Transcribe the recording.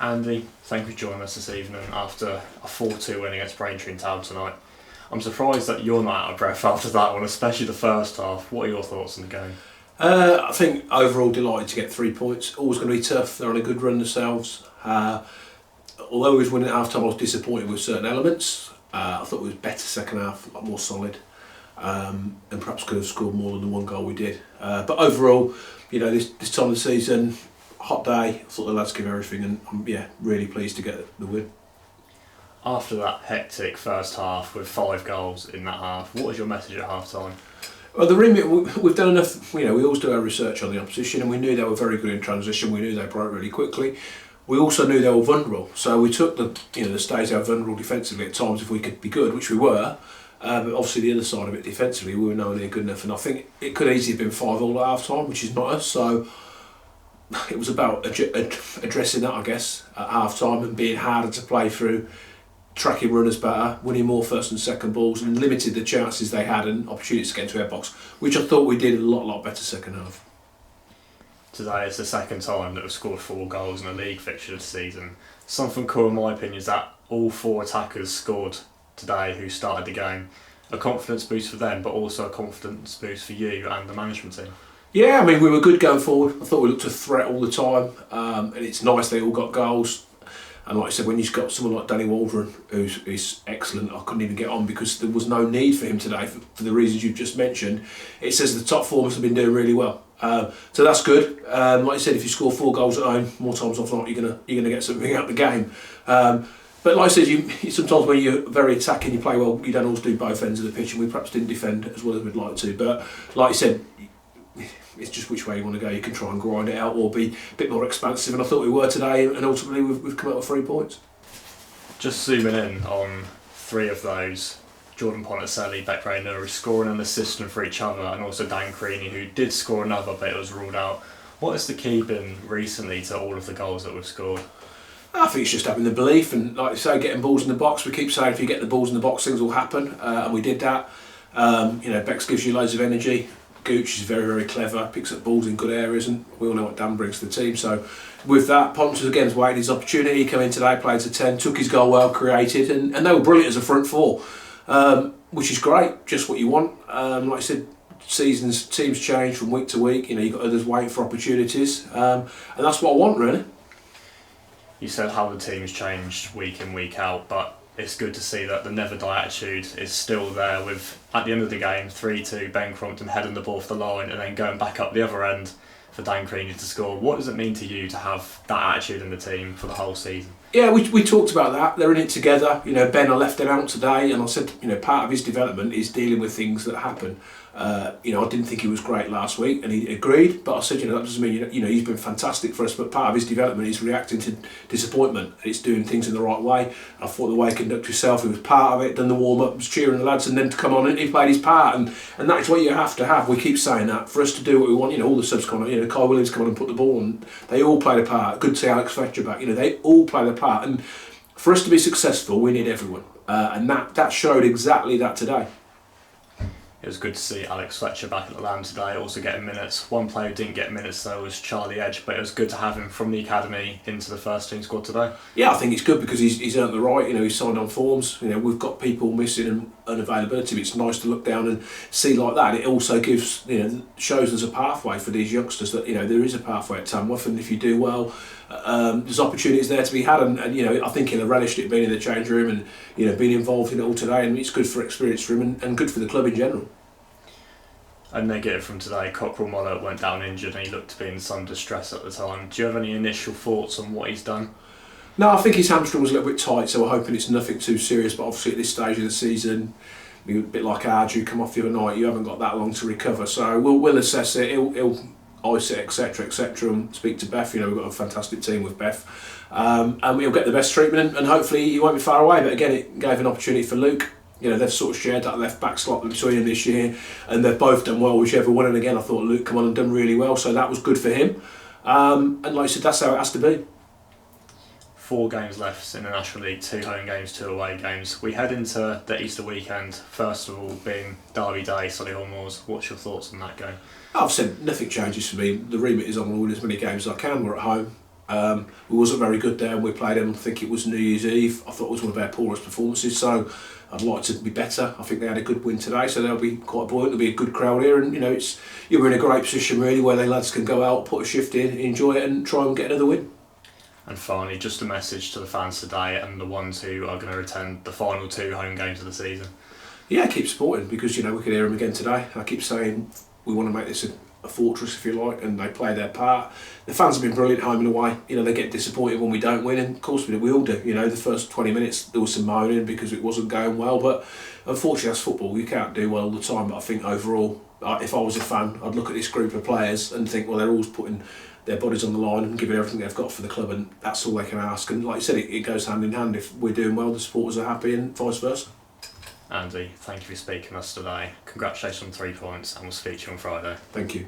Andy, thank you for joining us this evening after a 4-2 win against Braintree in town tonight. I'm surprised that you're not out of breath after that one, especially the first half. What are your thoughts on the game? I think overall delighted to get 3 points. Always going to be tough. They're on a good run themselves. Although we was winning at half time, I was disappointed with certain elements. I thought we was better second half, a lot more solid, and perhaps could have scored more than the 1 goal we did. But overall, this time of the season, hot day. I thought the lads give everything, and I'm really pleased to get the win. After that hectic first half with 5 goals in that half, what was your message at half time? Well, the remit, we've done enough. We always do our research on the opposition, and we knew they were very good in transition. We knew they broke really quickly. We also knew they were vulnerable, so we took the stage they were vulnerable defensively at times if we could be good, which we were. But obviously the other side of it defensively, we were nowhere near good enough, and I think it could easily have been 5-5 at half time, which is not us. So it was about addressing that, I guess, at half time and being harder to play through, tracking runners better, winning more first and second balls, and limited the chances they had and opportunities to get into our box, which I thought we did a lot better second half. Today is the second time that we've scored 4 goals in a league fixture this season. Something cool in my opinion is that all 4 attackers scored today who started the game. A confidence boost for them, but also a confidence boost for you and the management team. Yeah, I mean, we were good going forward. I thought we looked a threat all the time, and it's nice they all got goals. And like I said, when you've got someone like Danny Waldron, who's excellent, I couldn't even get on because there was no need for him today for the reasons you've just mentioned. It says the top formers have been doing really well, so that's good. Like I said, if you score 4 goals at home, more times than not, you're gonna get something out of the game. But like I said, you sometimes when you're very attacking, you play well. You don't always do both ends of the pitch, and we perhaps didn't defend as well as we'd like to. But like I said, it's just which way you want to go. You can try and grind it out or be a bit more expansive, and I thought we were today, and ultimately we've come out with 3 points. Just zooming in on 3 of those, Jordan Ponticelli, Beck Rayner, scoring an assist for each other, and also Dan Creaney, who did score another but it was ruled out. What has the key been recently to all of the goals that we've scored? I think it's just having the belief, and like I say, getting balls in the box. We keep saying if you get the balls in the box, things will happen, and we did that. Bex gives you loads of energy. Gooch is very clever, picks up balls in good areas, and we all know what Dan brings to the team. So with that, Pontus again has waited his opportunity. He came in today, played to 10, took his goal well, created, and they were brilliant as a front 4, which is great, just what you want. Like I said, teams change from week to week. You've got others waiting for opportunities, and that's what I want really. You said how the team's changed week in, week out, but it's good to see that the never die attitude is still there with, at the end of the game, 3-2, Ben Crompton heading the ball off the line and then going back up the other end for Dan Creaney to score. What does it mean to you to have that attitude in the team for the whole season? Yeah, we talked about that. They're in it together. Ben, I left him out today, and I said, part of his development is dealing with things that happen. I didn't think he was great last week, and he agreed. But I said, that doesn't mean he's been fantastic for us. But part of his development is reacting to disappointment. It's doing things in the right way. I thought the way he conducted himself, he was part of it. Done the warm up, was cheering the lads, and then to come on and he played his part. And that is what you have to have. We keep saying that for us to do what we want. All the subs come on. Kyle Williams come on and put the ball on. They all played a part. Good to see Alex Fletcher back. They all played a part. And for us to be successful, we need everyone. And that showed exactly that today. It was good to see Alex Fletcher back at the Lamb today, also getting minutes. One player who didn't get minutes though was Charlie Edge, but it was good to have him from the academy into the first team squad today. Yeah, I think it's good because he's earned the right. He's signed on forms. We've got people missing and unavailability. But it's nice to look down and see like that. It also gives shows there's a pathway for these youngsters that there is a pathway at Tamworth, and if you do well, there's opportunities there to be had. And I think he'll have relished it being in the change room and being involved in it all today. And it's good for experience for him and good for the club in general. A negative from today, Cockrell Mollett went down injured and he looked to be in some distress at the time. Do you have any initial thoughts on what he's done? No, I think his hamstring was a little bit tight, so we're hoping it's nothing too serious. But obviously at this stage of the season, a bit like Arj, who come off the other night, you haven't got that long to recover. So we'll assess it. He'll ice it, etc., and speak to Beth. We've got a fantastic team with Beth, and he'll get the best treatment, and hopefully he won't be far away. But again, it gave an opportunity for Luke. They've sort of shared that left back slot between them this year, and they've both done well, whichever one. And again, I thought Luke come on and done really well, so that was good for him. And like I said, that's how it has to be. 4 games left in the National League, 2 home games, 2 away games. We head into the Easter weekend, first of all being Derby Day, Solihull Moors. What's your thoughts on that game? I've said nothing changes for me. The remit is on winning as many games as I can. We're at home. We wasn't very good there, and we played them, I think it was New Year's Eve. I thought it was one of our poorest performances, so I'd like to be better. I think they had a good win today, so they'll be quite buoyant. There'll be a good crowd here, and you're in a great position really where the lads can go out, put a shift in, enjoy it, and try and get another win. And finally, just a message to the fans today and the ones who are going to attend the final 2 home games of the season. Yeah, keep supporting, because we could hear them again today. I keep saying we want to make this a fortress, if you like, and they play their part. The fans have been brilliant home and away. They get disappointed when we don't win, and of course we all do. The first 20 minutes there was some moaning because it wasn't going well, but unfortunately that's football. You can't do well all the time. But I think overall, if I was a fan, I'd look at this group of players and think, well, they're always putting their bodies on the line and giving everything they've got for the club, and that's all they can ask. And like you said, it goes hand in hand. If we're doing well, the supporters are happy, and vice versa. Andy, thank you for speaking to us today. Congratulations on 3 points, and we'll speak to you on Friday. Thank you.